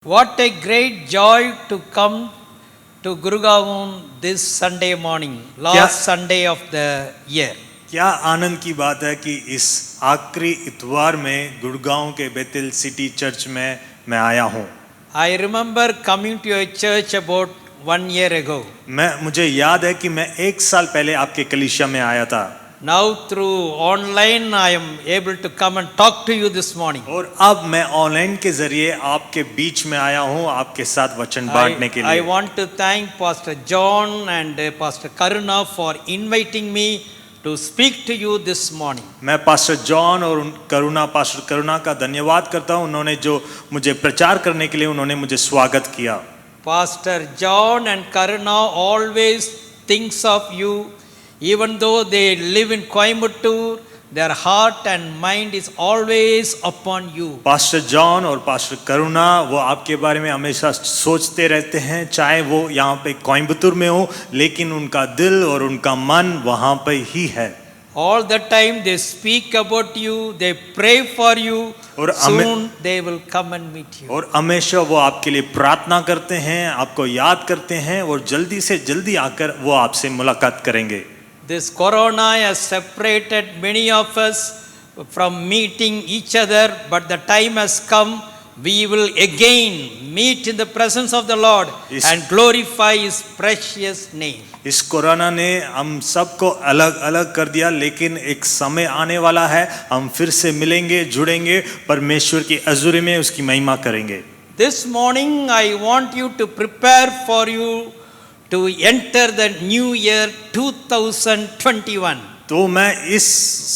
What a great joy to come to Gurgaon this Sunday morning, last Sunday of the year. क्या आनंद की बात है कि इस आखिरी इतवार में गुड़गांव के बेतेल सिटी चर्च में मैं आया हूँ। I remember coming to your church about 1 year ago. मुझे याद है कि मैं 1 साल पहले आपके कलीसिया में आया था। Now through online I am able to come and talk to you this morning. और अब मैं ऑनलाइन के जरिए आपके बीच में आया हूँ आपके साथ वचन बांटने के लिए। I want to thank Pastor John and Pastor Karuna for inviting me to speak to you this morning. मैं पास्टर जॉन और पास्टर करुणा का धन्यवाद करता हूँ, उन्होंने जो मुझे प्रचार करने के लिए उन्होंने मुझे स्वागत किया। Pastor John and Karuna always thinks of you. Even though they live in Coimbatore, their heart and mind is always upon you. Pastor John और पास्टर करुणा वो आपके बारे में हमेशा सोचते रहते हैं, चाहे वो यहाँ पे कोयम्बतूर में हो, लेकिन उनका दिल और उनका मन वहाँ पे ही है। All the time they speak about you, they pray for you. Soon they will come and meet you. और हमेशा वो आपके लिए प्रार्थना करते हैं, आपको याद करते हैं और जल्दी से जल्दी आकर वो आपसे मुलाकात करेंगे। This corona has separated many of us from meeting each other, but the time has come. We will again meet in the presence of the Lord and glorify His precious name. इस corona ने हम सबको अलग अलग कर दिया, लेकिन एक समय आने वाला है हम फिर से मिलेंगे, जुड़ेंगे, परमेश्वर की हज़ूरी में उसकी महिमा करेंगे। This morning I want you to prepare for you to enter the new year 2021. तो मैं इस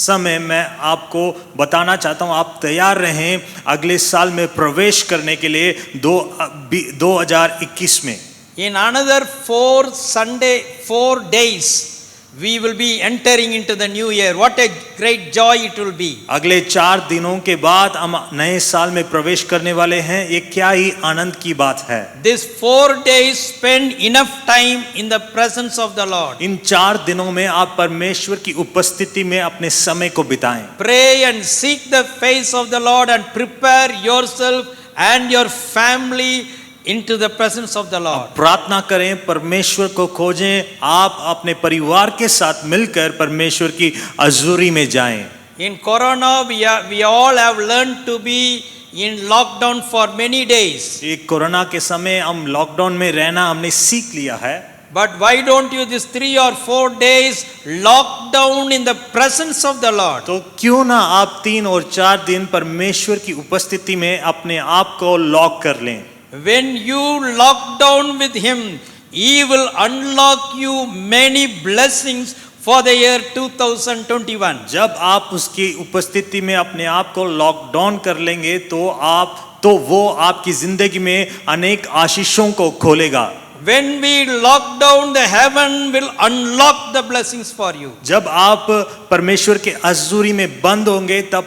समय मैं आपको बताना चाहता हूँ, आप तैयार रहें अगले साल में प्रवेश करने के लिए 2021 में। In another 4 days we will be entering into the new year. What a great joy it will be. अगले 4 दिनों के बाद हम नए साल में प्रवेश करने वाले हैं, ये क्या ही आनंद की बात है। This 4 days spend enough time in the presence of the Lord. इन 4 दिनों में आप परमेश्वर की उपस्थिति में अपने समय को बिताएं। Pray and seek the face of the Lord and prepare yourself and your family into the presence of the Lord. प्रार्थना करें, परमेश्वर को खोजें, आप अपने परिवार के साथ मिलकर परमेश्वर की हज़ूरी में जाएं। In corona we all have learned to be in lockdown for many days. ये कोरोना के समय हम लॉकडाउन में रहना हमने सीख लिया है। But why don't you this 3 or 4 days lock down in the presence of the Lord? तो क्यों ना आप 3 और 4 दिन परमेश्वर की उपस्थिति में अपने आप को लॉक कर लें। When you lock down with Him, He will unlock you many blessings for the year 2021. जब आप उसकी उपस्थिति में अपने आप को लॉकडाउन कर लेंगे तो वो आपकी जिंदगी में अनेक आशीषों को खोलेगा। When we lock down, the heaven will unlock the blessings for you. जब आप परमेश्वर के हज़ूरी में बंद होंगे तब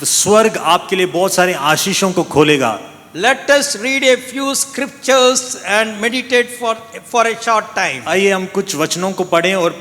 स्वर्ग आपके लिए बहुत सारे आशीषों को खोलेगा। Let us read a few scriptures and meditate for a short time. आइए हम कुछ वचनों को पढ़ें और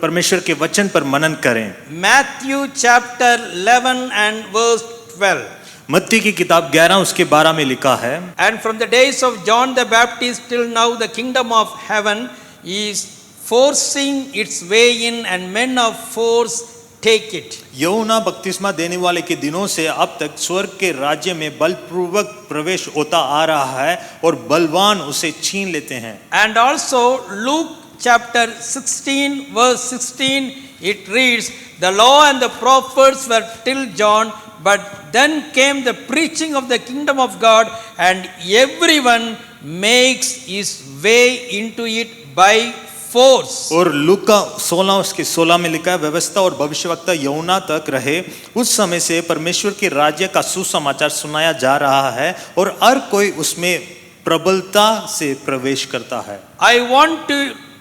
परमेश्वर के वचन पर मनन करें। Matthew chapter 11 and verse 12. मत्ती की किताब 11 उसके 12 में लिखा है, And from the days of John the Baptist till now the kingdom of heaven is forcing its way in and men of force take it. यूहन्ना बपतिस्मा देने वाले के दिनों से अब तक स्वर्ग के राज्य में बलपूर्वक प्रवेश होता आ रहा है और बलवान उसे छीन लेते हैं। And also Luke chapter 16 verse 16 it reads, the law and the prophets were till John, but then came the preaching of the kingdom of God and everyone makes his way into it by force. और लूका 16 उसके 16 में लिखा है, व्यवस्था और भविष्यवक्ता यूहन्ना तक रहे, उस समय से परमेश्वर के राज्य का सुसमाचार सुनाया जा रहा है और हर कोई उसमें प्रबलता से प्रवेश करता है। I want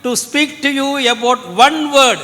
to speak to you about one word.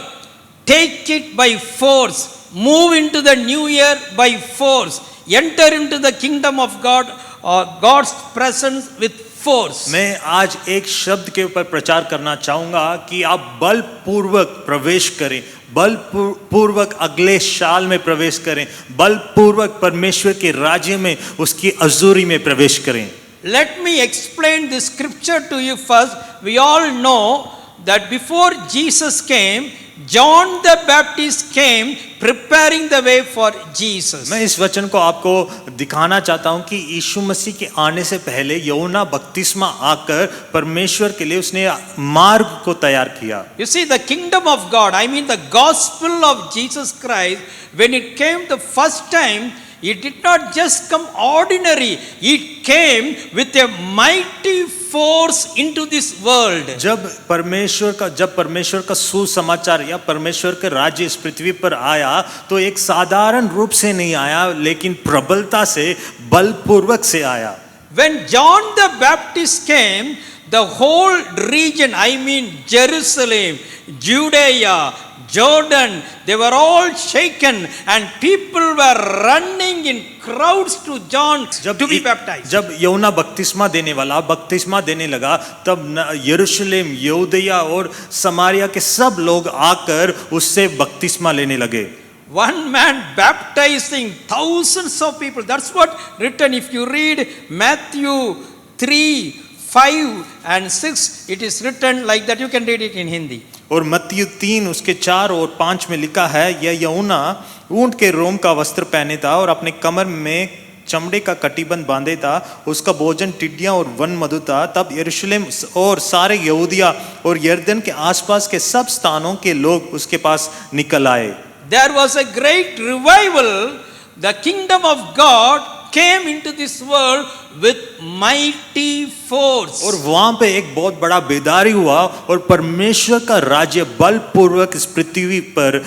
Take it by force. Move into the new year by force. Enter into the kingdom of God or God's presence with force. मैं आज एक शब्द के ऊपर प्रचार करना चाहूंगा कि आप बलपूर्वक प्रवेश करें, बलपूर्वक अगले साल में प्रवेश करें, बलपूर्वक परमेश्वर के राज्य में उसकी हज़ूरी में प्रवेश करें। let me explain this scripture to you first. We all know that before Jesus came, John the Baptist came preparing the way for Jesus. मैं इस वचन को आपको दिखाना चाहता हूं कि यीशु मसीह के आने से पहले यूहन्ना बपतिस्मा आकर परमेश्वर के लिए उसने मार्ग को तैयार किया। You see, the kingdom of God, I mean the gospel of Jesus Christ, when it came the first time, it did not just come ordinary, it came with a mighty force into this world. जब परमेश्वर का सुसमाचार या परमेश्वर का राज्य इस पृथ्वी पर आया तो एक साधारण रूप से नहीं आया लेकिन प्रबलता से बलपूर्वक से आया। When John the Baptist came, the whole region, I mean Jerusalem, Judea, Jordan, they were all shaken and people were running in crowds to John to be baptized. जब यूहन्ना बपतिस्मा देने लगा तब यरूशलेम, यहूदिया और समारिया के सब लोग आकर उससे बपतिस्मा लेने लगे। One man baptizing thousands of people. That's what written. If you read Matthew 3, 5 and 6, it is written like that. You can read it in Hindi. और मत्ती 3 उसके 4 और 5 में लिखा है, यह यूहन्ना ऊंट के रोम का वस्त्र पहने था और अपने कमर में चमड़े का कटीबंध बांधे था, उसका भोजन टिड्डियां और वन मधु था। तब यरूशलेम और सारे यहूदिया और यरदन के आसपास के सब स्थानों के लोग उसके पास निकल आए। There was a great revival. The kingdom of God came into this world with mighty force. और वहां पे एक बहुत बड़ा बेदारी हुआ और परमेश्वर का राज्य बलपूर्वक इस पृथ्वी पर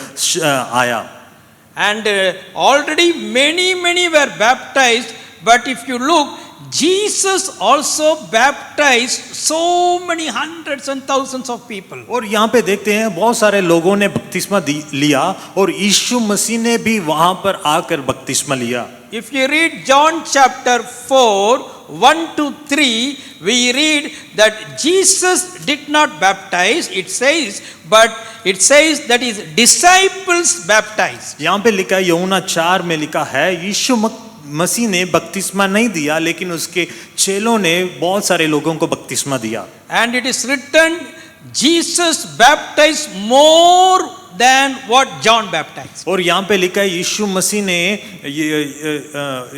आया। And already many were baptized, but if you look, Jesus also baptized so many hundreds and thousands of people. और यहाँ पे देखते हैं बहुत सारे लोगों ने बपतिस्मा लिया और यीशु मसीह ने भी वहां पर आकर बपतिस्मा लिया। If you read John chapter 4, 1 to 3, we read that Jesus did not baptize, but it says that his disciples baptized. यहाँ पे लिखा है, यूहन्ना 4 में लिखा है, यीशु मसीह ने बपतिस्मा नहीं दिया लेकिन उसके चेलों ने बहुत सारे लोगों को बपतिस्मा दिया। And it is written, Jesus baptized more than what John baptized. और यहाँ पे लिखा है यीशु मसीह ने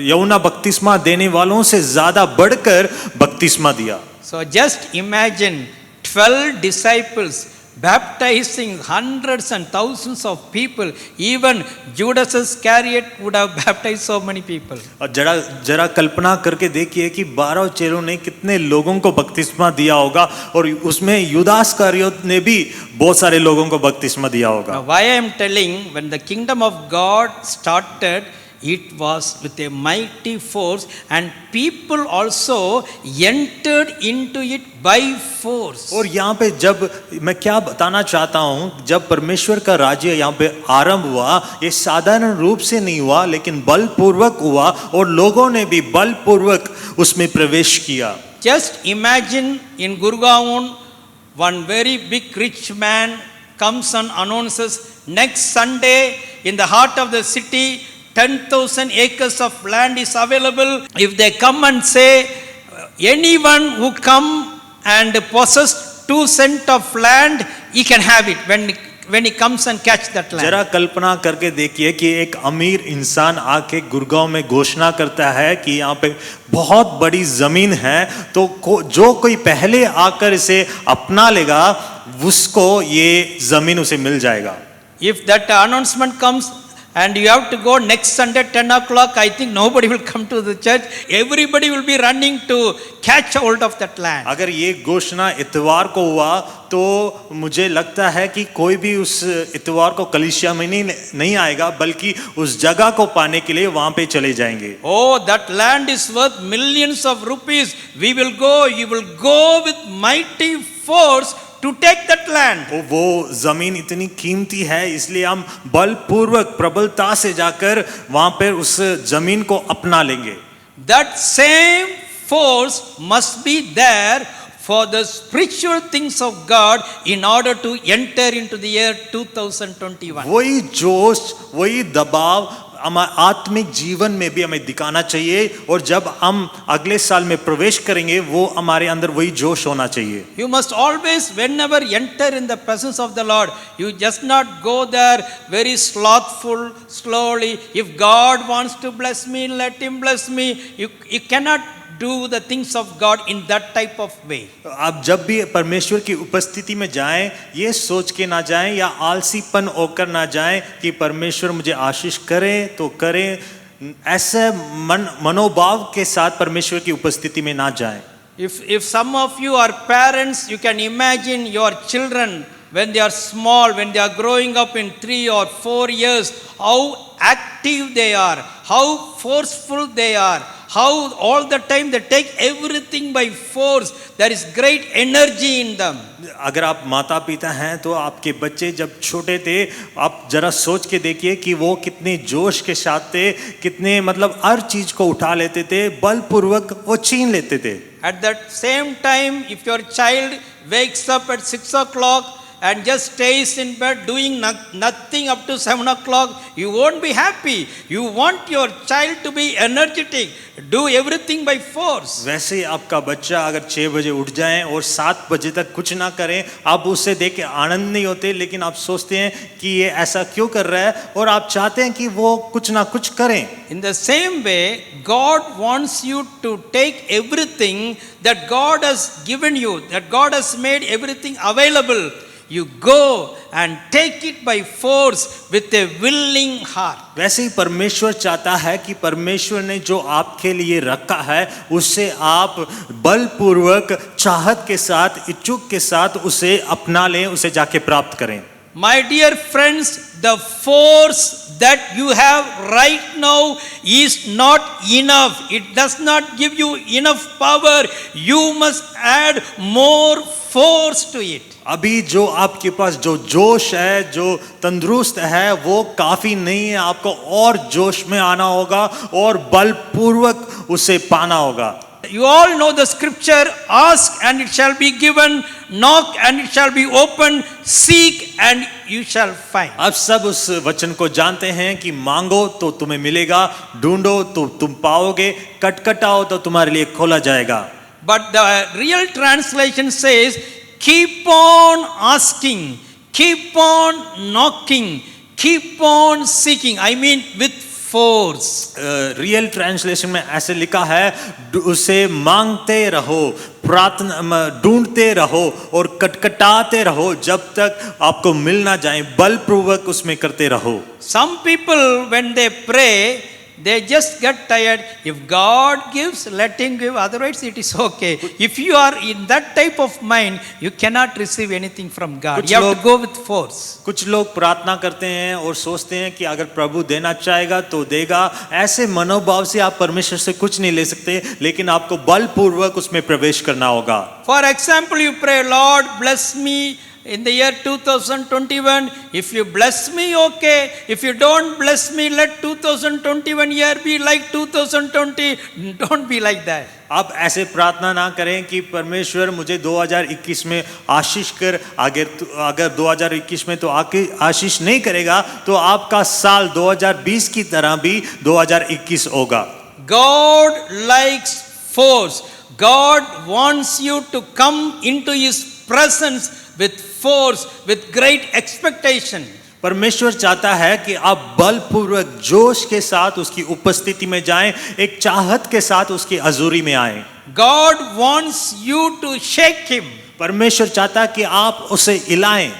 यूहन्ना बपतिस्मा देने वालों से ज्यादा बढ़कर बपतिस्मा दिया। So just imagine 12 disciples baptizing hundreds and thousands of people. Even Judas Iscariot would have baptized so many people. और जरा कल्पना करके देखिए कि 12 चेलों ने कितने लोगों को बपतिस्मा दिया होगा और उसमें यूदास इस्करियोत ने भी बहुत सारे लोगों को बपतिस्मा दिया होगा। Now, why I am telling, when the kingdom of God started, it was with a mighty force and people also entered into it by force. और यहाँ पे जब मैं क्या बताना चाहता हूँ, जब परमेश्वर का राज्य यहाँ पे आरंभ हुआ, ये साधारण रूप से नहीं हुआ लेकिन बलपूर्वक हुआ और लोगों ने भी बलपूर्वक उसमें प्रवेश किया। Just imagine in Gurgaon, one very big rich man comes and announces, next Sunday in the heart of the city 10,000 acres of land is available. If they come and say, anyone who come and possess 2 cents of land, he can have it when he comes and catch that land. जरा कल्पना करके देखिए कि एक अमीर इंसान आके गुड़गांव में घोषणा करता है कि यहाँ पे बहुत बड़ी जमीन है, तो जो कोई पहले आकर इसे अपना लेगा उसको ये जमीन उसे मिल जाएगा। If that announcement comes and you have to go next Sunday 10 o'clock, I think nobody will come to the church. Everybody will be running to catch hold of that land. अगर ये घोषणा इतवार को हुआ तो मुझे लगता है कि कोई भी उस इतवार को कलीसिया में नहीं आएगा बल्कि उस जगह को पाने के लिए वहां पे चले जाएंगे। Oh, that land is worth millions of rupees. We will go. You will go with mighty force to take that land. वो जमीन इतनी कीमती है इसलिए हम बलपूर्वक प्रबलता से जाकर वहां पर उस जमीन को अपना लेंगे। That same force must be there for the spiritual things of God in order to enter into the year 2021. वही जोश, वही दबाव आत्मिक जीवन में भी हमें दिखाना चाहिए, और जब हम अगले साल में प्रवेश करेंगे वो हमारे अंदर वही जोश होना चाहिए। You must always, whenever enter in the presence of the Lord, you just not go there very slothful, slowly. If God wants to bless me, let Him bless me. You cannot do the things of God in that type of way. आप जब भी परमेश्वर की उपस्थिति में जाएं, ये सोच के ना जाएं या आलसीपन होकर ना जाएं कि परमेश्वर मुझे आशीष करे तो करे, ऐसे मनोभाव के साथ परमेश्वर की उपस्थिति में ना जाएं। If some of you are parents, you can imagine your children when they are small, when they are growing up in 3 or 4 years, how active they are, how forceful they are, how all the time they take everything by force. There is great energy in them. अगर आप माता पिता हैं तो आपके बच्चे जब छोटे थे, आप जरा सोच के देखिए कि वो कितने जोश के साथ थे, कितने मतलब हर चीज को उठा लेते थे, बलपूर्वक वो छीन लेते थे। At that same time, if your child wakes up at 6 o'clock and just stays in bed doing nothing up to 7 o'clock, you won't be happy. You want your child to be energetic, do everything by force. वैसे ही आपका बच्चा अगर 6 बजे उठ जाए और 7 बजे तक कुछ ना करें, आप उससे देख के आनंद नहीं होते, लेकिन आप सोचते हैं कि ये ऐसा क्यों कर रहा है, और आप चाहते हैं कि वो कुछ ना कुछ करें। In the same way, God wants you to take everything that God has given you, that God has made everything available. You go and take it by force with a willing heart. वैसे ही परमेश्वर चाहता है कि परमेश्वर ने जो आपके लिए रखा है उससे आप बलपूर्वक, चाहत के साथ, इच्छुक के साथ उसे अपना लें, उसे जाके प्राप्त करें। My dear friends, the force that you have right now is not enough. It does not give you enough power. You must add more force to it. अभी जो आपके पास जो जोश है, जो तंदुरुस्त है, वो काफी नहीं है, आपको और जोश में आना होगा और बलपूर्वक उसे पाना होगा। You all know the scripture, ask and it shall be given, knock and it shall be opened, seek and you shall find. आप सब उस वचन को जानते हैं कि मांगो तो तुम्हें मिलेगा, ढूंढो तो तुम पाओगे, खटखटाओ तो तुम्हारे लिए खोला जाएगा। But the real translation says, keep on asking, keep on knocking, keep on seeking. I mean with force. Real translation में ऐसे लिखा है, उसे मांगते रहो, प्रार्थना ढूंढते रहो और कटकटाते रहो जब तक आपको मिल ना जाए, बलपूर्वक उसमें करते रहो। Some people when they pray, they just get tired. If God gives, let Him give. Otherwise, it is okay. If you are in that type of mind, you cannot receive anything from God. You have to go with force. कुछ लोग प्रार्थना करते हैं और सोचते हैं कि अगर प्रभु देना चाहेगा तो देगा। ऐसे मनोभाव से आप परमेश्वर से कुछ नहीं ले सकते, लेकिन आपको बलपूर्वक उसमें प्रवेश करना होगा। For example, you pray, Lord, bless me in the year 2021. If you bless me, okay. If you don't bless me, let 2021 year be like 2020. Don't be like that. आप ऐसे प्रार्थना ना करें कि परमेश्वर मुझे 2021 में आशीष कर, अगर 2021 में तो आशीष नहीं करेगा तो आपका साल 2020 की तरह भी 2021 होगा। God likes force. God wants you to come into His presence with force, with great expectation. परमेश्वर चाहता है कि आप बलपूर्वक जोश के साथ उसकी उपस्थिति में जाएं, एक चाहत के साथ उसकी हजूरी में आएं। God wants you to shake Him. परमेश्वर चाहता है कि आप उसे हिलाएं।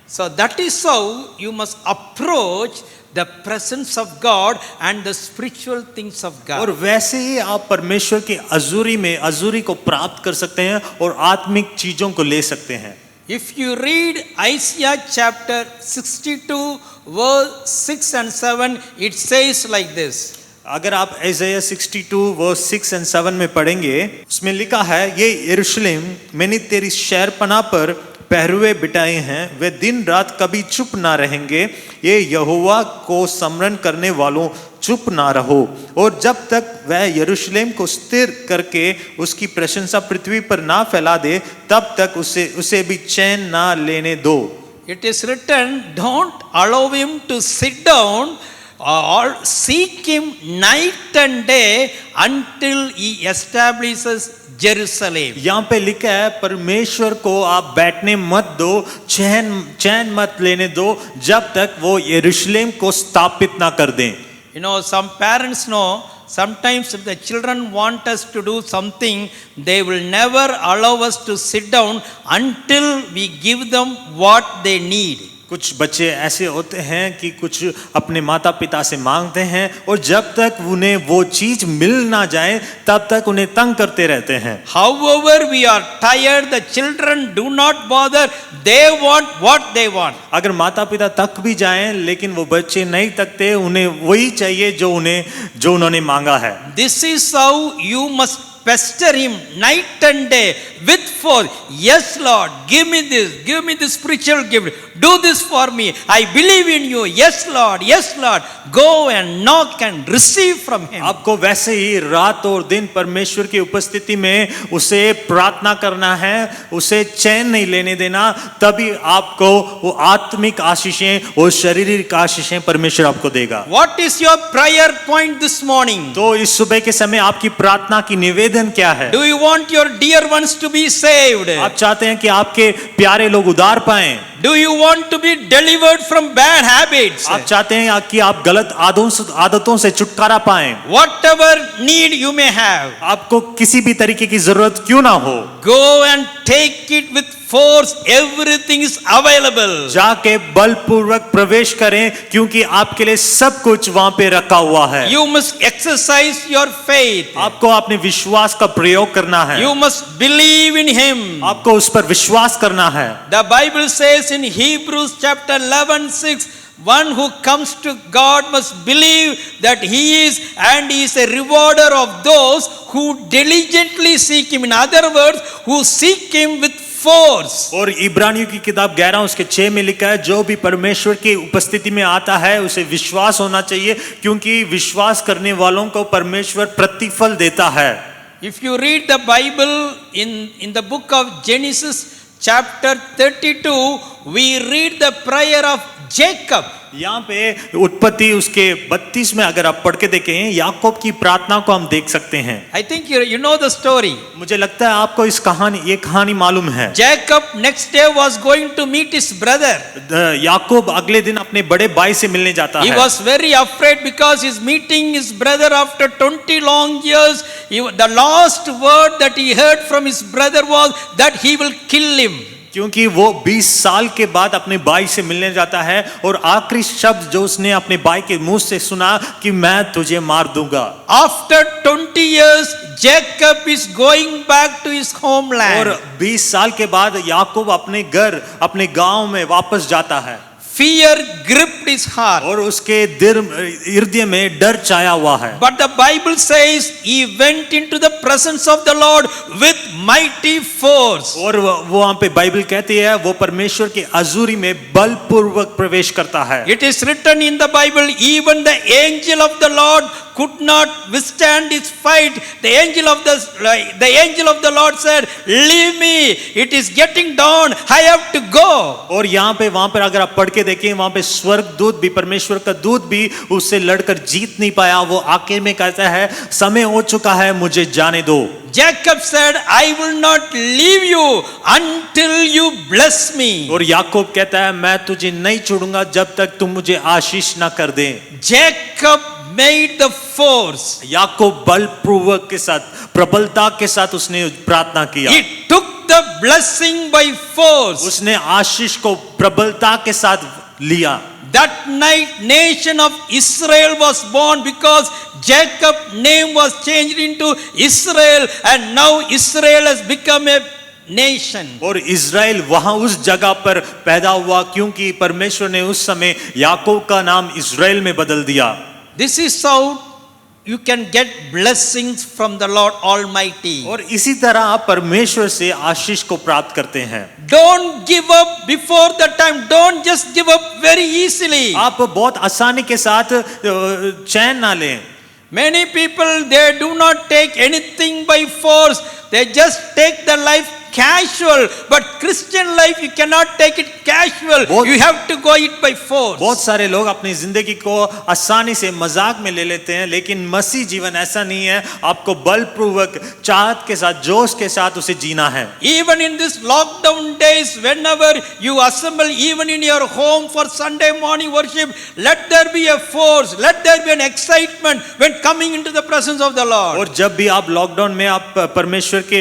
So that is how you must approach the presence of God and the spiritual things of God. और वैसे ही आप परमेश्वर की हजूरी को प्राप्त कर सकते हैं और आत्मिक चीजों को ले सकते हैं। If you read Isaiah chapter 62 verse 6 and 7, it says like this. अगर आप Isaiah 62 verse 6 and 7 में पढ़ेंगे, उसमें लिखा है, ये यरूशलेम, मैंने तेरी शहरपनाह पर पहरुए बिठाए हैं, वे दिन रात कभी चुप ना रहेंगे। ये यहोवा को स्मरण करने वालों, चुप ना रहो, और जब तक वह यरूशलेम को स्थिर करके उसकी प्रशंसा पृथ्वी पर ना फैला दे, तब तक उसे भी चैन ना लेने दो। It is written, don't allow him to sit down or seek him night and day until he establishes Jerusalem. यहाँ पे लिखा है परमेश्वर को आप बैठने मत दो, चैन मत लेने दो जब तक वो यरूशलेम को स्थापित ना कर दें। You know, some parents know, sometimes if the children want us to do something, they will never allow us to sit down until we give them what they need. कुछ बच्चे ऐसे होते हैं कि कुछ अपने माता पिता से मांगते हैं और जब तक उन्हें वो चीज मिल ना जाए तब तक उन्हें तंग करते रहते हैं। However we are tired, the children do not bother, they want what they want. अगर माता पिता तक भी जाएं लेकिन वो बच्चे नहीं तकते, उन्हें वही चाहिए जो उन्होंने मांगा है। This is how you must pester him night and day with force. Yes, Lord, give me this spiritual gift. Do this for me. I believe in you. Yes, Lord. Go and knock and receive from him. आपको वैसे ही रात और दिन परमेश्वर की उपस्थिति में उसे प्रार्थना करना है, उसे चैन नहीं लेने देना, तभी आपको वो आत्मिक आशीषें और शारीरिक आशीषें परमेश्वर आपको देगा। What is your prayer point this morning? तो इस सुबह के समय आपकी प्रार्थना की निवेदन क्या है? Do you want your dear ones to be saved? आप चाहते हैं कि आपके प्यारे लोग उद्धार पाएं? Do you want to be delivered from bad habits? आप चाहते हैं कि आप गलत आदतों से छुटकारा पाएं? Whatever need you may have, आपको किसी भी तरीके की जरूरत क्यों ना हो, go and take it with force. Everything is available. जाके बलपूर्वक प्रवेश करें क्योंकि आपके लिए सब कुछ वहां पे रखा हुआ है। You must exercise your faith. आपको अपने विश्वास का प्रयोग करना है। You must believe in him. आपको उस पर विश्वास करना है। The Bible says in Hebrews chapter 11:6, one who comes to God must believe that he is, and he is a rewarder of those who diligently seek him. In other words, who seek him with force. और इब्रानियों की किताब 11 उसके 6 में लिखा है, जो भी परमेश्वर की उपस्थिति में आता है उसे विश्वास होना चाहिए क्योंकि विश्वास करने वालों को परमेश्वर प्रतिफल देता है। If you read the Bible in the book of Genesis chapter 32, we read the prayer of Jacob. यहाँ पे उत्पत्ति उसके 32 में अगर आप पढ़ के देखें याकूब की प्रार्थना को हम देख सकते हैं। I think you know the story. मुझे लगता है आपको ये कहानी मालूम है। Jacob next day was going to meet his brother. याकूब अगले दिन अपने बड़े भाई से मिलने जाता He है। was very afraid because he's meeting his brother after 20 long years. The last word that he heard from his brother was that he will kill him. क्योंकि वो 20 साल के बाद अपने भाई से मिलने जाता है और आखिरी शब्द जो उसने अपने भाई के मुंह से सुना कि मैं तुझे मार दूंगा। After 20 years, Jacob is going back to his homeland. और 20 साल के बाद याकूब अपने घर, अपने गांव में वापस जाता है। Fear gripped his heart. और उसके हृदय में डर छाया हुआ है। But the Bible says he went into the presence of the Lord with mighty force. और वहां पे बाइबल कहती है वो परमेश्वर के हजूरी में बलपूर्वक प्रवेश करता है। It is written in the Bible, even the angel of the Lord could not withstand his fight. The angel of the Lord said, "Leave me. It is getting dawn. I have to go." और यहाँ पे वहां पर अगर आप पढ़ के देखें वहां पे स्वर्ग दूत भी, परमेश्वर का दूत भी उससे लड़कर जीत नहीं पाया। वो आखिर में कहता है समय हो चुका है, मुझे जाने दो। Jacob said, "I will not leave you until you bless me." और याकूब कहता है मैं तुझे नहीं छोड़ूंगा जब तक तुम मुझे आशीष ना कर दे। Jacob made the force. याकूब बलपूर्वक के साथ, प्रबलता के साथ उसने प्रार्थना किया। He took the blessing by force. उसने आशीष को प्रबलता के साथ लिया। That night nation of Israel was born because Jacob's name was changed into Israel, and now Israel has become a nation. और इज़राइल वहां उस जगह पर पैदा हुआ क्योंकि परमेश्वर ने उस समय याकूब का नाम इज़राइल में बदल दिया। This is how you can get blessings from the Lord Almighty. और इसी तरह आप परमेश्वर से आशीष को प्राप्त करते हैं। Don't give up before the time. Don't just give up very easily. आप बहुत आसानी के साथ चैन ना लें। Many people, they do not take anything by force. They just take the life casual, but Christian life you cannot take it casual. बहुत- You have to go it by force. बहुत सारे लोग अपनी जिंदगी को आसानी से मजाक में ले लेते हैं, लेकिन मसीह जीवन ऐसा नहीं है। आपको बलपूर्वक चाहत के साथ, जोश के साथ उसे जीना है। Even in this lockdown days, whenever you assemble, even in your home for Sunday morning worship, let there be a force, let there be an excitement when coming into the presence of the Lord. और जब भी आप lockdown में आप परमेश्वर के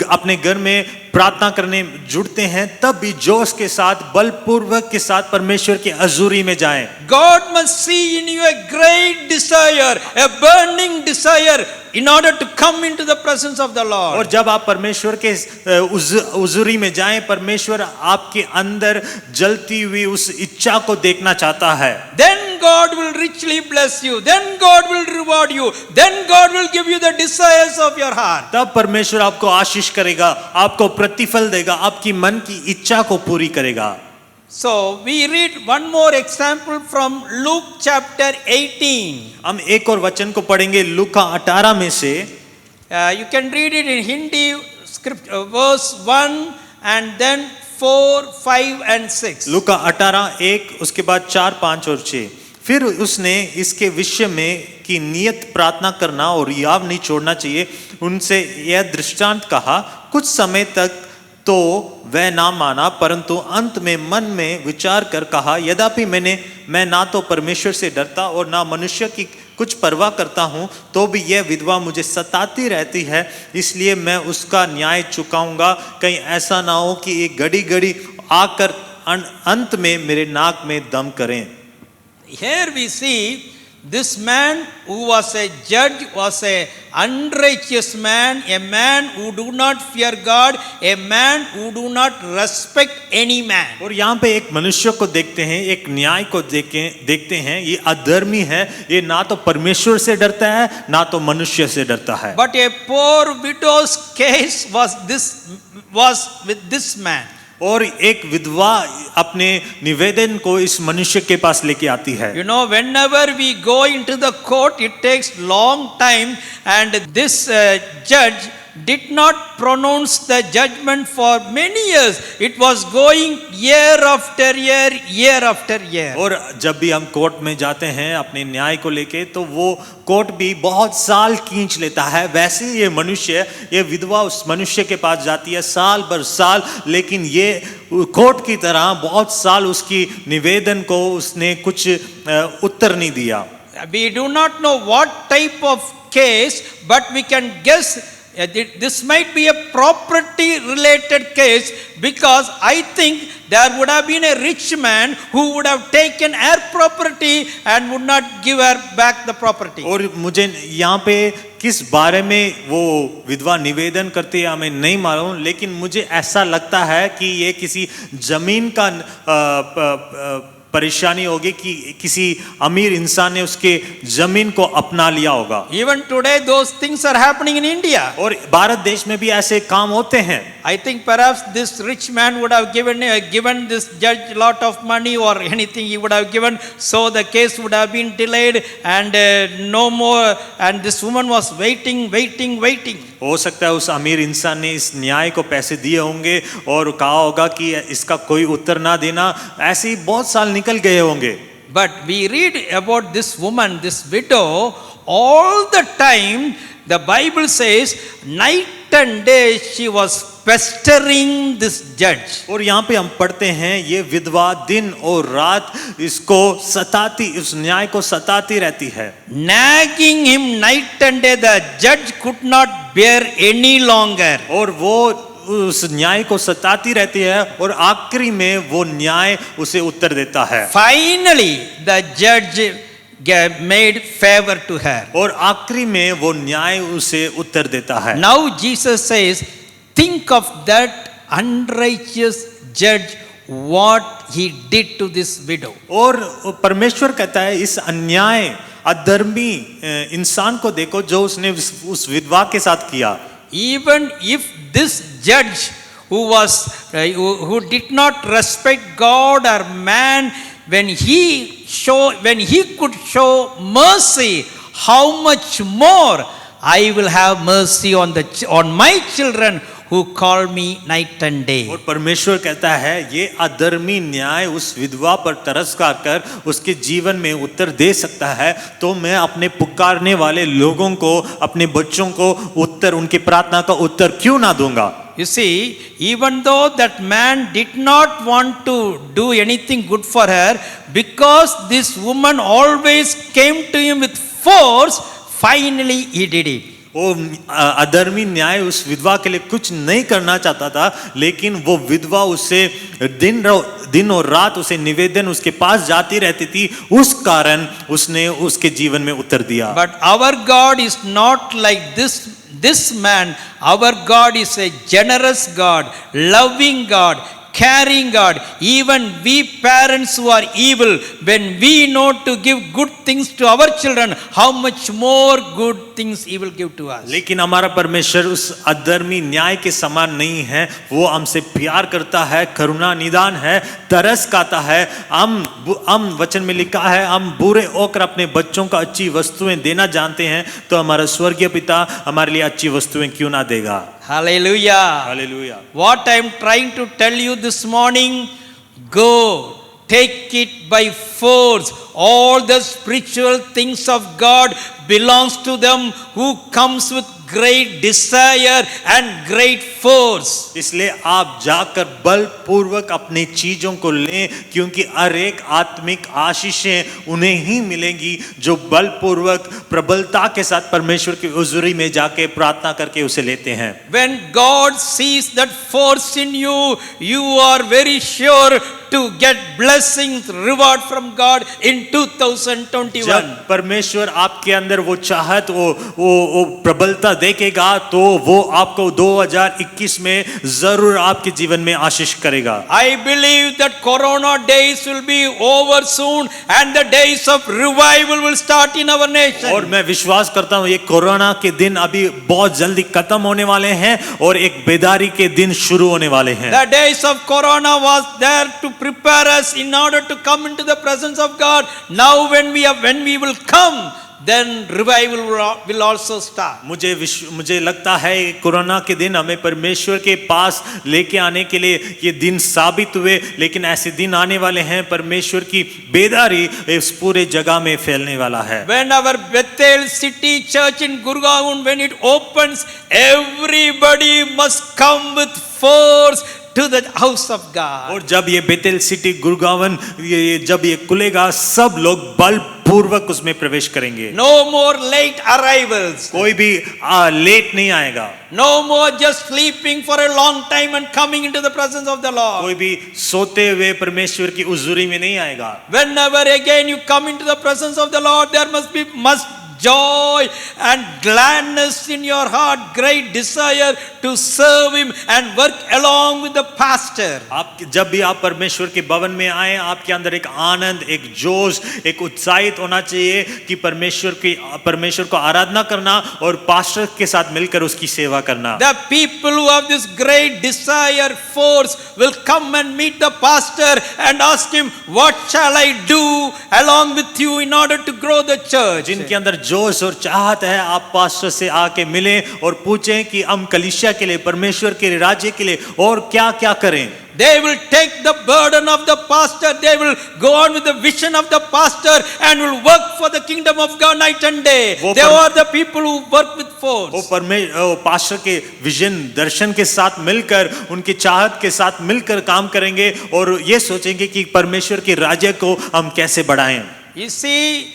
अपने घर में प्रार्थना करने जुड़ते हैं, तब भी जोश के साथ, बलपूर्वक के साथ परमेश्वर की हजूरी में जाएं। God must see in you a great desire, a burning desire, in order to come into the presence of the Lord. और जब आप परमेश्वर के हुजूरी में जाएं, परमेश्वर आपके अंदर जलती हुई उस इच्छा को देखना चाहता है। Then God will richly bless you. Then God will reward you. Then God will give you the desires of your heart. तब परमेश्वर आपको आशीष करेगा, आपको प्रतिफल देगा, आपकी मन की इच्छा को पूरी करेगा। So we read one more example from Luke chapter 18. हम एक और वचन को पढ़ेंगे लूका 18 में से। You can read it in Hindi script, verse 1 and then 4, 5 and 6. लूका 18 1, उसके बाद 4, 5 और 6। फिर उसने इसके विषय में कि नियत प्रार्थना करना और याव नहीं छोड़ना चाहिए, उनसे यह दृष्टांत कहा। कुछ समय तक तो वह ना माना, परंतु अंत में मन में विचार कर कहा, यद्यपि मैं ना तो परमेश्वर से डरता और ना मनुष्य की कुछ परवाह करता हूँ, तो भी यह विधवा मुझे सताती रहती है, इसलिए मैं उसका न्याय चुकाऊंगा। कहीं ऐसा ना हो कि एक घड़ी घड़ी आकर अंत में मेरे नाक में दम करें। Here we see this man who was a judge was a unrighteous man, a man who do not fear God, a man who do not respect any man. और यहाँ पे एक मनुष्य को देखते हैं, एक न्याय को देखते हैं। ये अधर्मी है, ये ना तो परमेश्वर से डरता है, ना तो मनुष्य से डरता है। But a poor widow's case was with this man. और एक विधवा अपने निवेदन को इस मनुष्य के पास लेके आती है। You know, whenever we go into the court, it takes long time, and this judge did not pronounce the judgment for many years. It was going year after year, year after year. और जब भी हम court में जाते हैं अपने न्याय को लेके, तो वो कोर्ट भी बहुत साल खींच लेता है। वैसे ये मनुष्य, ये विधवा उस मनुष्य के पास जाती है साल भर साल, लेकिन ये कोर्ट की तरह बहुत साल उसकी निवेदन को उसने कुछ उत्तर नहीं दिया। We do not know what type of case, but we can guess this might be a property related case, because I think there would have been a rich man who would have taken her property and would not give her back the property. और मुझे यहाँ पे किस बारे में वो विधवा निवेदन करती है हमें नहीं मालूम, लेकिन मुझे ऐसा लगता है कि ये किसी जमीन का परेशानी होगी कि किसी अमीर इंसान ने उसके जमीन को अपना लिया होगा। Even today those things are happening in India. और भारत देश में भी ऐसे काम होते हैं। I think perhaps this rich man would have given this judge lot of money or anything he would have given, so the case would have been delayed and no more, and this woman was waiting. हो सकता है उस अमीर इंसान ने इस न्याय को पैसे दिए होंगे और कहा होगा कि इसका कोई उत्तर ना देना, ऐसे ही बहुत साल निकल गए होंगे। But we read about this woman, this widow, all the time the Bible says night and day she was pestering this judge. और यहाँ पे हम पढ़ते हैं ये विधवा दिन और रात इसको सताती, उस न्याय को सताती रहती है। Nagging him night and day, the judge could not bear any longer. और वो उस न्याय को सताती रहती है और आखिरी में वो न्याय उसे उत्तर देता है। Finally the judge made favor to her. और आखिरी में वो न्याय उसे उत्तर देता है। Now Jesus says, think of that unrighteous judge, what he did to this widow. और परमेश्वर कहता है इस अन्याय अधर्मी इंसान को देखो जो उसने उस विधवा के साथ किया। Even if this judge who did not respect God or man, when he could show mercy, how much more I will have mercy on my children who call me night and day. और परमेश्वर कहता है ये अधर्मी न्याय उस विधवा पर तरस कर उसके जीवन में उत्तर दे सकता है, तो मैं अपने पुकारने वाले लोगों को, अपने बच्चों को उत्तर, उनकी प्रार्थना का उत्तर क्यों ना दूंगा। You see, even though that man did not want to do anything good for her, because this woman always came to him with force, finally he did it. वो अधर्मी न्याय उस विधवा के लिए कुछ नहीं करना चाहता था, लेकिन वो विधवा उससे दिन और रात उसे निवेदन उसके पास जाती रहती थी, उस कारण उसने उसके जीवन में उत्तर दिया। But our God is not like this man. Our God is a generous God, loving God, caring God. Even we parents who are evil, when we know to give good things to our children, how much more good things he will give to us. लेकिन हमारा परमेश्वर उस अधर्मी न्याय के समान नहीं है। वो हमसे प्यार करता है, करुणा निदान है, तरस खाता है। हम वचन में लिखा है, हम बुरे होकर अपने बच्चों को अच्छी वस्तुएं देना जानते हैं, तो हमारा स्वर्गीय पिता हमारे लिए अच्छी वस्तुएं क्यों ना देगा। Hallelujah. Hallelujah. What I am trying to tell you this morning, go, take it by force. All the spiritual things of God belongs to them who comes with great desire and great force. इसलिए आप जाकर बलपूर्वक अपनी चीजों को लें, क्योंकि हर एक आत्मिक आशीषें उन्हें ही मिलेंगी जो बलपूर्वक प्रबलता के साथ परमेश्वर की हुजूरी में जाके प्रार्थना करके उसे लेते हैं। When God sees that force in you, you are very sure to get blessings, reward from God in 2021. जब परमेश्वर आपके अंदर वो चाहत, वो प्रबलता देखेगा, तो वो आपको 2021 में जरूर आपके जीवन में आशीष करेगा। I believe that Corona days will be over soon and the days of revival will start in our nation. और मैं विश्वास करता हूँ ये कोरोना के दिन अभी बहुत जल्दी खत्म होने वाले हैं और एक बेदारी के दिन शुरू होने वाले हैं। The days of Corona was there to prepare us in order to come into the presence of God. Now when we will come, then revival will also start. मुझे लगता है कोरोना के दिन हमें परमेश्वर के पास लेके आने के लिए ये दिन साबित हुए, लेकिन ऐसे दिन आने वाले हैं परमेश्वर की बेदारी इस पूरे जगह में फैलने वाला है। When our Bethel City Church in Gurgaon, when it opens, everybody must come with force to the house of God. और जब ये बेतेल सिटी गुरगावन जब ये खुलेगा, सब लोग बलपूर्वक उसमें प्रवेश करेंगे। No more late arrivals. कोई भी लेट नहीं आएगा। No more just sleeping for a long time and coming into the presence of the Lord. कोई भी सोते हुए परमेश्वर की हुजूरी में नहीं आएगा। Whenever again you come into the presence of the Lord, there must be joy and gladness in your heart, great desire to serve him and work along with the pastor. आप जब भी आप परमेश्वर के भवन में आए, आपके अंदर एक आनंद, एक जोश, एक उत्साहित होना चाहिए कि परमेश्वर को आराधना करना और पास्टर के साथ मिलकर उसकी सेवा करना। The people who have this great desire, force, will come and meet the pastor and ask him, what shall I do along with you in order to grow the church? जिनके अंदर जोश और चाहत है, आप पास्टर से आके मिलें और पूछें कि हम कलीसिया के लिए, परमेश्वर के राज्य के लिए और क्या क्या करें। They will take the burden of the pastor. They will go on with the vision of the pastor and will work for the kingdom of God night and day. They are the people who work with force. वो pastor के vision दर्शन के साथ मिलकर, उनकी चाहत के साथ मिलकर काम करेंगे और ये सोचेंगे कि परमेश्वर के राज्य को हम कैसे बढ़ाएं। You see,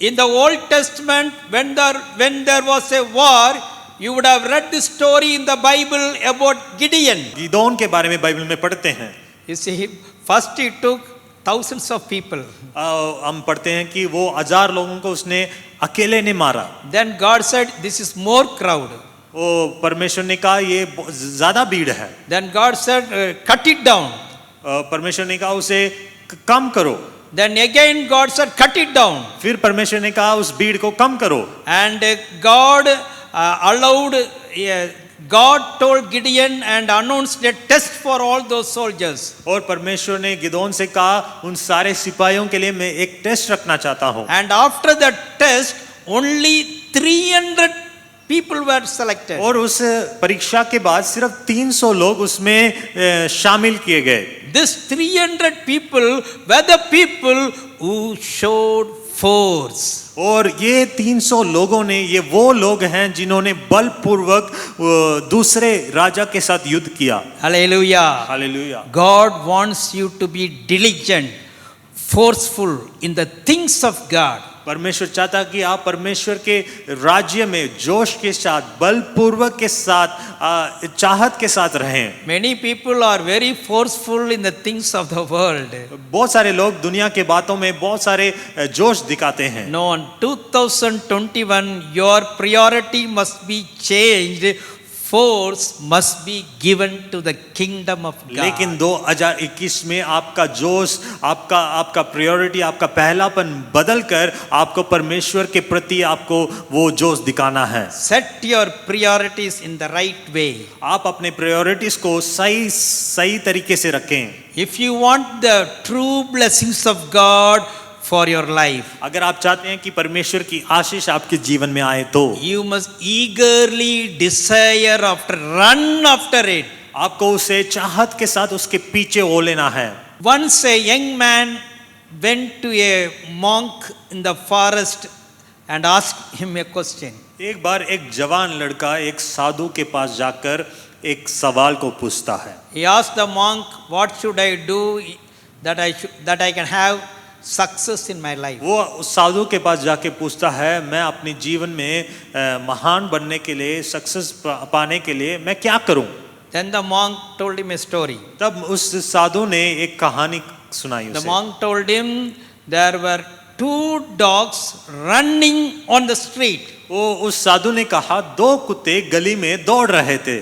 in the Old Testament, when there was a war, you would have read the story in the Bible about Gideon. Gideon के बारे में बाइबल में पढ़ते हैं। You see, first he took thousands of people. हम पढ़ते हैं कि वो 1000 लोगों को उसने अकेले ने मारा। Then God said, this is more crowd. वो परमेश्वर ने कहा ये ज्यादा भीड़ है। Then God said, cut it down. परमेश्वर ने कहा उसे कम करो। Then again God said, cut it down. फिर परमेश्वर ने कहा उस भीड़ को कम करो। And God told Gideon and announced a test for all those soldiers. और परमेश्वर ने गिदोन से कहा उन सारे सिपाहियों के लिए मैं एक टेस्ट रखना चाहता हूँ। And after that test, only 300 people were selected. और उस परीक्षा के बाद सिर्फ 300 लोग उसमें शामिल किए गए। This 300 people were the people who showed force. और ये 300 लोगों ने, ये वो लोग हैं जिन्होंने बलपूर्वक दूसरे राजा के साथ युद्ध किया। Hallelujah. Hallelujah. God wants you to be diligent, forceful in the things of God. परमेश्वर चाहता कि आप परमेश्वर के राज्य में जोश के साथ, बलपूर्वक के साथ, चाहत के साथ रहें। Many people are very forceful in the things of the world. बहुत सारे लोग दुनिया के बातों में बहुत सारे जोश दिखाते हैं। No, in 2021 your priority must be changed. Force must be given to the kingdom of God. लेकिन 2021 में आपका जोश, आपका प्रायोरिटी, आपका पहलापन बदल कर आपको परमेश्वर के प्रति आपको वो जोश दिखाना है। Set your priorities in the right way. आप अपने प्रायोरिटीज को सही तरीके से रखें। If you want the true blessings of God for your life, अगर आप चाहते हैं कि परमेश्वर की आशीष आपके जीवन में आए तो you must eagerly desire after, run after it. आपको उसे चाहत के साथ उसके पीछे हो लेना है। Once a young man went to a monk in the forest and asked him a question. एक बार एक जवान लड़का एक साधु के पास जाकर एक सवाल को पूछता है। He asked the monk, what should I do that I can have success in my life? वो उस साधु के पास जाके पूछता है, मैं अपने जीवन में महान बनने के लिए, सक्सेस पाने के लिए मैं क्या करूं? Then the monk told him a story. तब उस साधु ने एक कहानी सुनाई The उसे। monk told him there were 2 dogs running on the street. वो उस साधु ने कहा 2 कुत्ते गली में दौड़ रहे थे।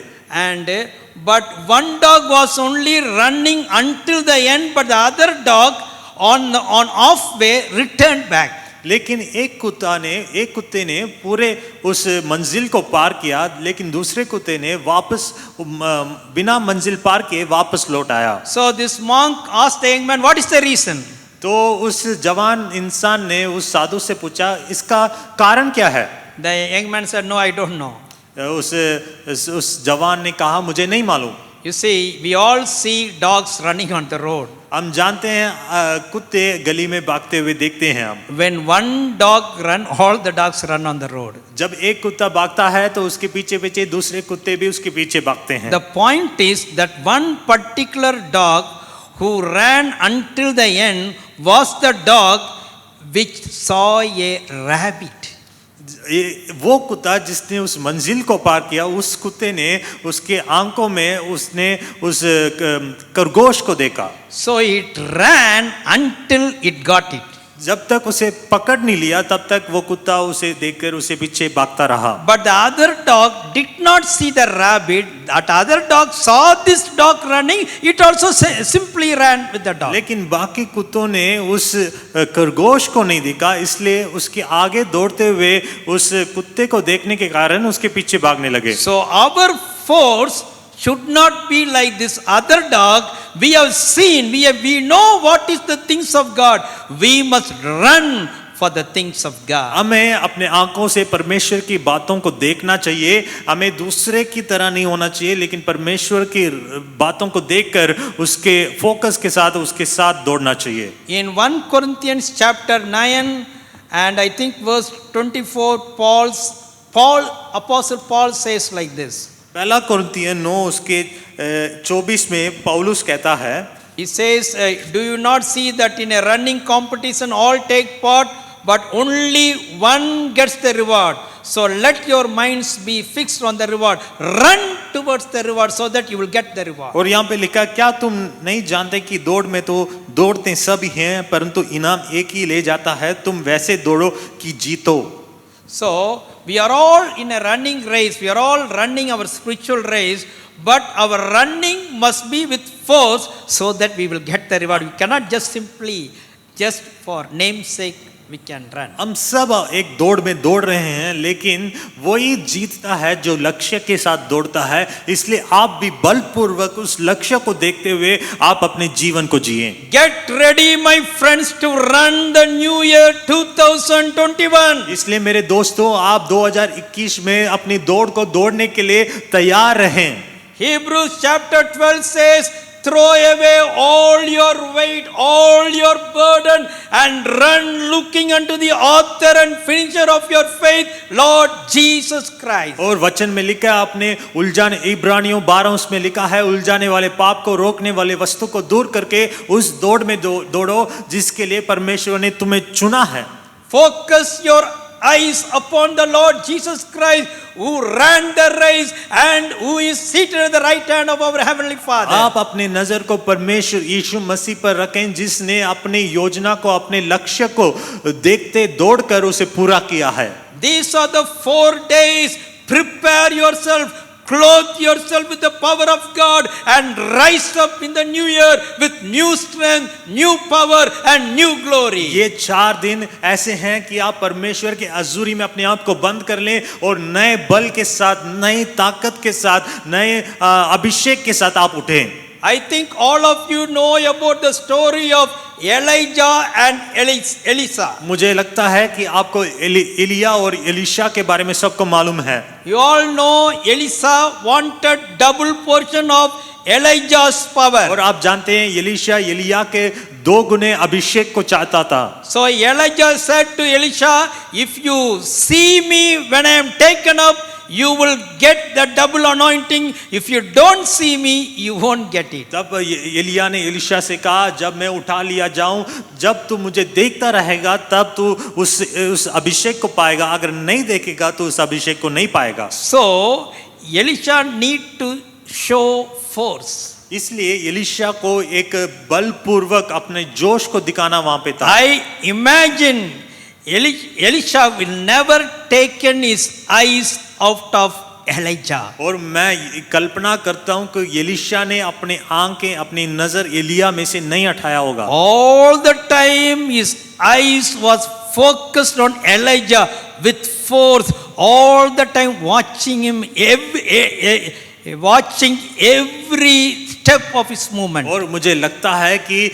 But one dog was only running until the end, but the other dog on off way returned back. लेकिन एक कुत्ते ने पूरे उस मंजिल को पार किया, लेकिन दूसरे कुत्ते ने वापस बिना मंजिल पार किए वापस लौट आया। So this monk asked the young man, what is the reason? तो उस जवान इंसान ने उस साधु से पूछा, इसका कारण क्या है? The young man said, no, I don't know. उस जवान ने कहा, मुझे नहीं मालूम। You see, we all see dogs running on the road. हम जानते हैं कुत्ते गली में भागते हुए देखते हैं हम। When one dog run, all the dogs run on the road. जब एक कुत्ता भागता है तो उसके पीछे पीछे दूसरे कुत्ते भी उसके पीछे भागते हैं। The point is that one particular dog who ran until the end was the dog which saw a rabbit. वो कुत्ता जिसने उस मंजिल को पार किया, उस कुत्ते ने उसके आंखों में उसने उस खरगोश को देखा। So it ran until it got it. जब तक उसे पकड़ नहीं लिया तब तक वो कुत्ता उसे देखकर उसे पीछे भागता रहा। But the other dog did not see the rabbit. That other dog saw this dog running. It also simply ran with the dog. लेकिन बाकी कुत्तों ने उस खरगोश को नहीं देखा, इसलिए उसके आगे दौड़ते हुए उस कुत्ते को देखने के कारण उसके पीछे भागने लगे। So our force should not be like this other dog. We have seen, we know what is the things of God. We must run for the things of God. हमें अपने आंखों से परमेश्वर की बातों को देखना चाहिए। हमें दूसरे की तरह नहीं होना चाहिए, लेकिन परमेश्वर की बातों को देखकर उसके फोकस के साथ उसके साथ दौड़ना चाहिए। In 1 Corinthians chapter 9 and I think verse 24, Apostle Paul says like this. पहला कुरिन्थियन 9 उसके 24 में पौलुस कहता है, He says, do you not see that in a running competition all take part, but only one gets the reward? So let your minds be fixed on the reward. Run towards the reward so that you will get the reward. और यहाँ पे लिखा, क्या तुम नहीं जानते कि दौड़ में तो दौड़ते सभी हैं, परंतु इनाम एक ही ले जाता है। तुम वैसे दौड़ो कि जीतो। So we are all in a running race. We are all running our spiritual race, but our running must be with force so that we will get the reward. We cannot just simply, just for namesake, we can run. हम सब एक दौड़ में दौड़ रहे हैं, लेकिन वही जीतता है जो लक्ष्य के साथ दौड़ता है। इसलिए आप भी बलपूर्वक उस लक्ष्य को देखते हुए आप अपने जीवन को जिए। Get ready, my friends, to run the new year 2021. इसलिए मेरे दोस्तों, आप 2021 में अपनी दौड़ को दौड़ने के लिए तैयार रहें। Hebrews chapter 12 says, throw away all your weight, all your burden, and run looking unto the author and finisher of your faith, Lord Jesus Christ. और वचन में लिखा है, आपने उलझाने, इब्रानियों 12 उसमें लिखा है, उलझाने वाले पाप को रोकने वाले वस्तु को दूर करके उस दौड़ में दौड़ो जिसके लिए परमेश्वर ने तुम्हें चुना है। Focus your eyes upon the Lord Jesus Christ, who ran the race and who is seated at the right hand of our heavenly Father. आप अपने नजर को परमेश्वर यीशु मसीह पर रखें, जिसने अपनी योजना को, अपने लक्ष्य को देखते दौड़कर उसे पूरा किया है। These are the 4 days. Prepare yourself, clothe yourself with the power of God, and rise up in the new year with new strength, new power and new glory. ये 4 दिन ऐसे हैं कि आप परमेश्वर के हजूरी में अपने आप को बंद कर लें और नए बल के साथ, नई ताकत के साथ, नए अभिषेक के साथ आप उठें। I think all of you know about the story of Elijah and Elisha. मुझे लगता है कि आपको एलिया और एलिशा के बारे में सबको मालूम है। You all know Elisha wanted double portion of Elijah's power. और आप जानते हैं एलिशा एलिया के 2 गुने अभिषेक को चाहता था। So Elijah said to Elisha, if you see me when I am taken up, you will get the double anointing. If you don't see me, you won't get it. तब एलिया ने एलिशा से कहा, जब मैं उठा लिया जाऊं, जब तू मुझे देखता रहेगा तब तू उस अभिषेक को पाएगा, अगर नहीं देखेगा तो उस अभिषेक को नहीं पाएगा। So Elisha need to show force. इसलिए एलिशा को एक बलपूर्वक अपने जोश को दिखाना वहां पे था। I imagine Elisha will never taken his eyes out of Elijah. और मैं कल्पना करता हूं कि एलिशा ने अपने आंखें, अपनी नजर एलिया में से नहीं हटाया होगा। All the time his eyes was focused on Elijah with force, all the time watching him, watching every step of his movement. और मुझे लगता है कि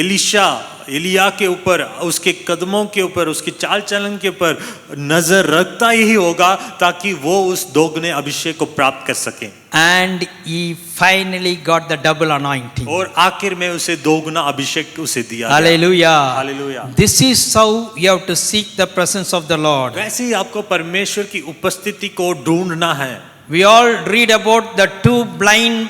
एलिशा एलिया के ऊपर, उसके कदमों के ऊपर, उसकी चाल चलन के ऊपर नजर रखता ही होगा ताकि वो उस दोगुने अभिषेक को प्राप्त कर सके। And he finally got the double anointing. और आखिर में उसे दोगुना अभिषेक उसे दिया। Hallelujah. Hallelujah. This is how you have to seek the presence of the Lord. वैसे ही आपको परमेश्वर की उपस्थिति को ढूंढना है। We all read about the 2 blind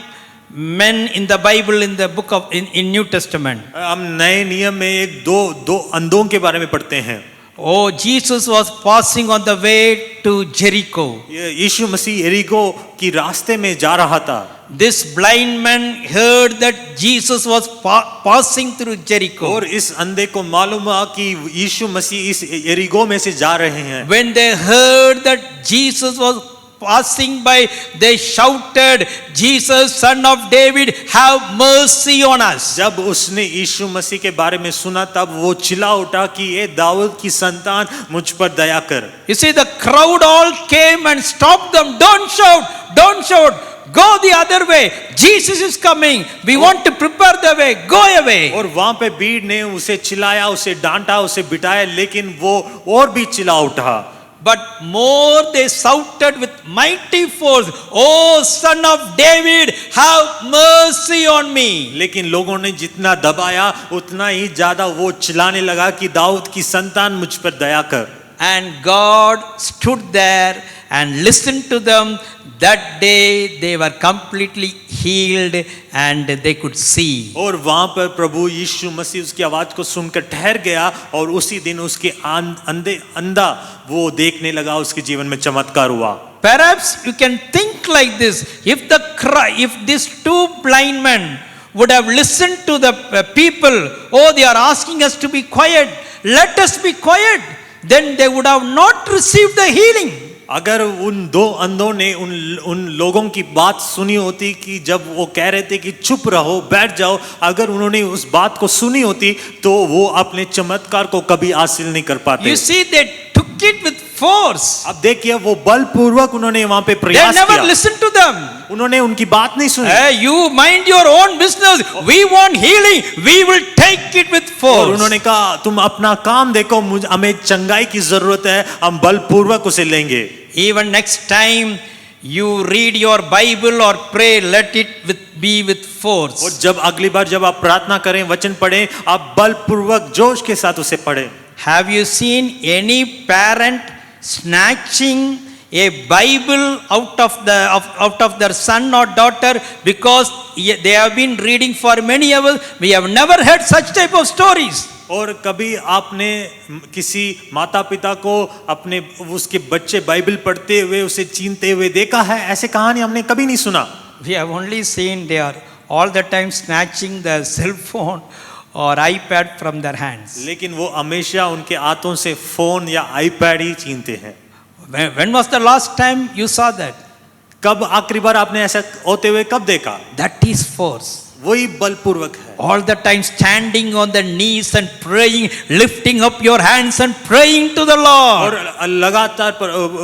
men in the Bible, in the book of in New Testament. हम नए नियम में एक दो अंधों के बारे में पढ़ते हैं। Oh, Jesus was passing on the way to Jericho. यीशु मसीह यरीको की रास्ते में जा रहा था। This blind man heard that Jesus was passing through Jericho. और इस अंधे को मालूम हुआ कि यीशु मसीह इस यरीको में से जा रहे हैं। When they heard that Jesus was passing by, they shouted, Jesus, son of David, have mercy on us. जब उसने यीशु मसीह के बारे में सुना तब वो चिल्ला उठा कि ये दाऊद की संतान मुझ पर दया कर। You see, the crowd all came and stopped them. Don't shout, don't shout. Go the other way. Jesus is coming. We want to prepare the way. Go away. और वहां पे भीड़ ने उसे चिल्लाया, उसे डांटा, उसे बिठाया, लेकिन वो और भी चिल्ला उठा। But more they shouted with mighty force, "Oh son of David, have mercy on me." लेकिन लोगों ने जितना दबाया उतना ही ज्यादा वो चिल्लाने लगा कि दाऊद की संतान मुझ पर दया कर। And God stood there and listened to them. That day they were completely healed and they could see. और वहां पर प्रभु यीशु मसीह उसकी आवाज को सुनकर ठहर गया और उसी दिन उसके अंधा वो देखने लगा, उसके जीवन में चमत्कार हुआ। Perhaps you can think like this: if these 2 blind men would have listened to the people, oh, they are asking us to be quiet, let us be quiet, then they would have not received the healing. अगर उन दो अंधों ने उन लोगों की बात सुनी होती कि जब वो कह रहे थे कि चुप रहो, बैठ जाओ, अगर उन्होंने उस बात को सुनी होती तो वो अपने चमत्कार को कभी हासिल नहीं कर पाते। You see, they took it with force. अब देखिए वो बलपूर्वक उन्होंने वहां पे They प्रयास never किया, listened to them. उन्होंने उनकी बात नहीं सुनी। Hey, you mind your own business. We want healing. We will take it with और force. उन्होंने कहा तुम अपना काम देखो, हमें चंगाई की जरूरत है, हम बलपूर्वक उसे लेंगे। Even next time you read your Bible or pray, let it be with और force. जब अगली बार जब आप प्रार्थना करें, वचन पढ़ें, आप बलपूर्वक जोश के साथ उसे पढ़ें। Have you seen any parent snatching a Bible out of their son or daughter because they have been reading for many hours? We have never heard such type of stories. और कभी आपने किसी माता पिता को अपने उसके बच्चे बाइबल पढ़ते हुए उसे छीनते हुए देखा है? ऐसे कहानी हमने कभी नहीं सुना। We have only seen they are all the time snatching the cell phone or iPad from their hands. लेकिन वो हमेशा उनके हाथों से फोन या आईपैड ही छीनते हैं। When was the last time you saw that? कब आखिरी बार आपने ऐसा होते हुए कब देखा? That is force. वही बलपूर्वक है। All the time standing on the knees and praying, lifting up your hands and praying to the Lord. और लगातार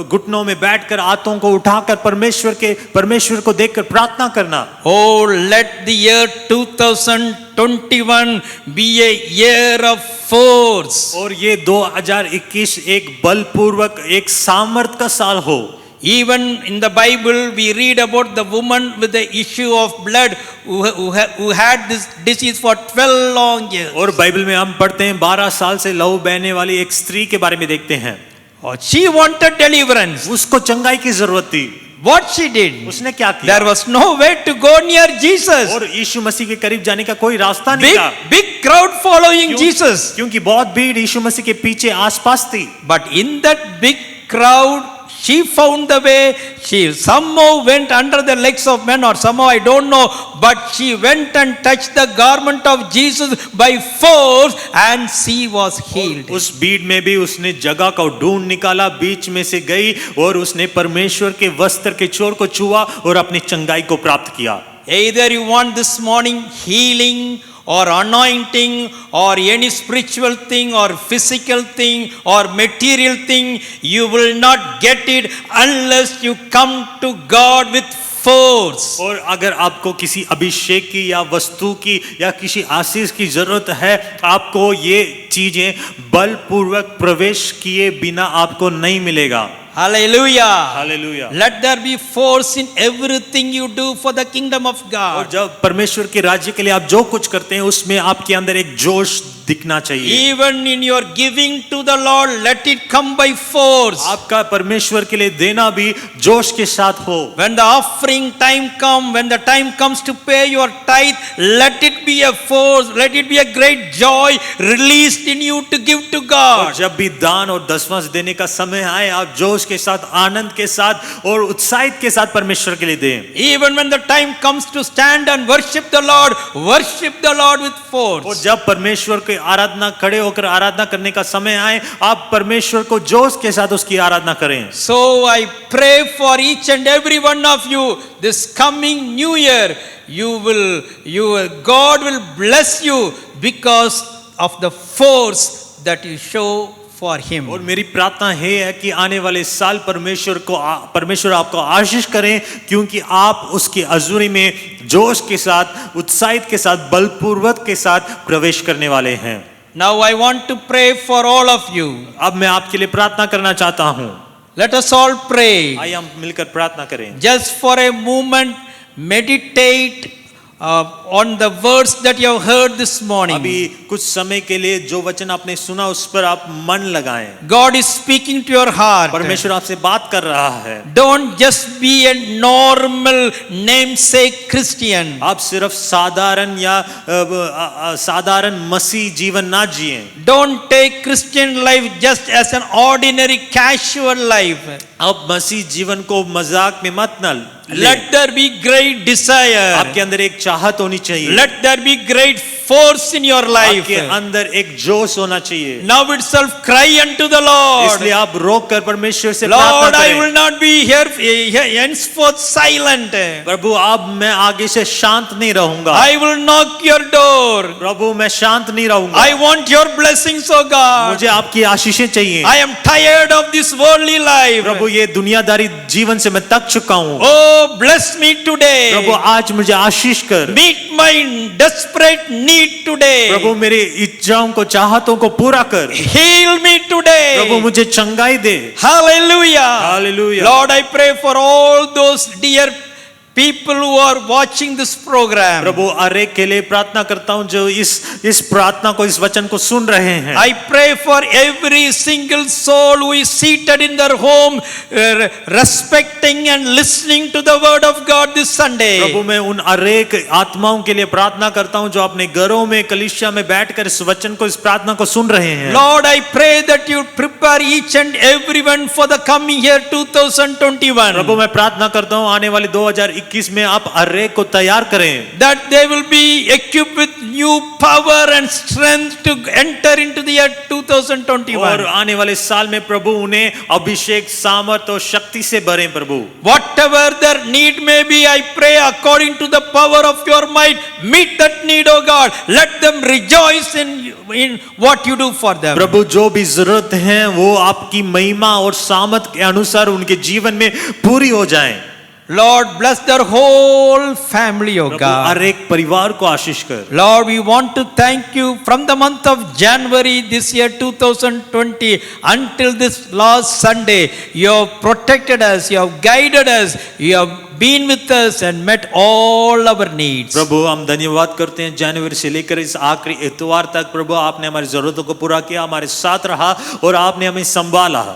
घुटनों में बैठकर हाथों को उठाकर परमेश्वर को देखकर प्रार्थना करना। Oh, let the year 2021 be a year of force. और ये 2021 एक bलपूर्वक एक सामर्थ का साल हो। Even in the Bible, we read about the woman with the issue of blood who had this disease for 12 long years. और बाइबल में हम पढ़ते हैं 12 साल से लहू बहने वाली एक स्त्री के बारे में देखते हैं। Oh, she wanted deliverance. उसको चंगाई की जरूरत थी। What she did? उसने क्या किया? There was no way to go near Jesus. और यीशु मसीह के करीब जाने का कोई रास्ता नहीं था। Big crowd following Jesus. क्योंकि बहुत भीड़ यीशु मसीह के पीछे आसपास थी। But in that big crowd, she found the way. She somehow went under the legs of men, or somehow I don't know, but she went and touched the garment of Jesus by force and she was healed. उस भीड़ में भी उसने जगह को ढूंढ निकाला, बीच में से गई और उसने परमेश्वर के वस्त्र के छोर को छुआ और अपनी चंगाई को प्राप्त किया। Either you want this morning healing or anointing or any spiritual thing or physical thing or material thing, you will not get it unless you come to God with force. और अगर आपको किसी अभिषेक की या वस्तु की या किसी आशीष की जरूरत है, आपको ये चीजें बलपूर्वक प्रवेश किए बिना आपको नहीं मिलेगा। Hallelujah. Hallelujah. Let there be force in everything you do for the kingdom of और God. जब परमेश्वर के राज्य के लिए आप जो कुछ करते हैं उसमें आपके अंदर एक जोश दिखना चाहिए। Even in your giving to the Lord, let it come by force. आपका परमेश्वर के लिए देना भी जोश के साथ हो। When the offering time comes, when the time comes to pay your tithe, let it be a force, let it be a great joy released in you to give to और God. जब भी दान और दसवां देने का समय आए, आप जोश के साथ, आनंद के साथ और उत्साहित के साथ परमेश्वर के लिए दें। Even when the time comes to stand and worship the Lord with force. और जब परमेश्वर की आराधना खड़े होकर आराधना करने का समय आए, आप परमेश्वर को जोश के साथ उसकी आराधना करें। So I pray for each and every one of you this coming new year, God will bless you because of the force that you show for him. और मेरी प्रार्थना है कि आने वाले साल परमेश्वर आपको आशीष करें, क्योंकि आप उसकी हजूरी में जोश के साथ, उत्साहित के साथ, बलपूर्वक के साथ प्रवेश करने वाले हैं। Now I want to pray for all of you. अब मैं आपके लिए प्रार्थना करना चाहता हूं। Let us all pray. आइए हम मिलकर प्रार्थना करें। Just for a moment, meditate on the words that you have heard this morning. अभी कुछ समय के लिए जो वचन आपने सुना उस पर आप मन लगाएं। God is speaking to your heart. परमेश्वर आपसे बात कर रहा है। Don't just be a normal namesake Christian. आप सिर्फ साधारण या साधारण मसीह जीवन ना जिएं। Don't take Christian life just as an ordinary casual life. अब मसीह जीवन को मजाक में मत न ले। Let there be great desire. आपके अंदर एक चाहत होनी चाहिए। Let there be great force in your life. आपके अंदर एक जोश होना चाहिए। Now itself cry unto the Lord. इसलिए आप रोक कर परमेश्वर से प्रार्थना Lord, I करें। will not be here henceforth silent. प्रभु अब मैं आगे से शांत नहीं रहूंगा। I will knock your door. प्रभु मैं शांत नहीं रहूंगा। I want your blessings, O God. मुझे आपकी आशीषें चाहिए। I am tired of this worldly life. प्रभु ये दुनियादारी जीवन से मैं थक चुका हूँ। Oh, bless me today. प्रभु आज मुझे आशीष कर। Meet my desperate need today. प्रभु मेरी इच्छाओं को चाहतों को पूरा कर। Heal me today. प्रभु मुझे चंगाई दे। Hallelujah. Hallelujah. Lord, I pray for all those dear people who are watching this program. प्रभु हर एक के लिए प्रार्थना करता हूँ जो इस प्रार्थना को, इस वचन को सुन रहे हैं। I pray for every single soul who is seated in their home, respecting and listening to the word of God this Sunday. प्रभु मैं उन हर एक आत्माओं के लिए प्रार्थना करता हूँ जो अपने घरों में कलीसिया में बैठकर इस वचन को, इस प्रार्थना को सुन रहे हैं। Lord, I pray that you prepare each and everyone for the coming year 2021. प्रभु मैं प्रार्थना करता हूँ आने वाले 2021 में आप हर एक को तैयार करें। That they will be equipped with new power and strength to enter into the year 2021. और आने वाले साल में प्रभु उन्हें अभिषेक, सामर्थ और शक्ति से भरें प्रभु। Whatever their need may be, I pray according to the power of your might, meet that need, O God. Let them rejoice in what you do for them. प्रभु जो भी जरूरत है वो आपकी महिमा और सामर्थ के अनुसार उनके जीवन में पूरी हो जाए। Lord, bless their whole family, O Prabhu God. हर एक परिवार को आशीष कर। Lord, we want to thank you from the month of January this year 2020 until this last Sunday. You have protected us, you have guided us, you have been with us and met all our needs. प्रभु हम धन्यवाद करते हैं जनवरी से लेकर इस आखिरी इतवार तक प्रभु आपने हमारी जरूरतों को पूरा किया, हमारे साथ रहा और आपने हमें संभाला।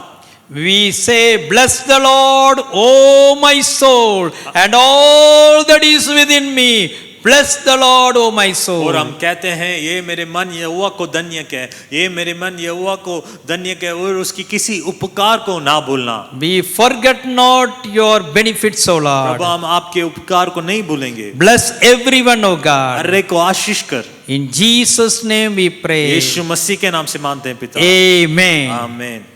We say, bless the Lord, O my soul, and all that is within me. Bless the Lord, O my soul. और हम कहते हैं ये मेरे मन यहोवा को धन्य कहे, ये मेरे मन यहोवा को धन्य कहे और उसकी किसी उपकार को ना भूलना। We forget not your benefits, O Lord. प्रभु हम आपके उपकार को नहीं भूलेंगे। Bless everyone, O God. हर एक को आशीष कर। In Jesus' name we pray. यीशु मसीह के नाम से मानते हैं पिता। Amen. आमीन।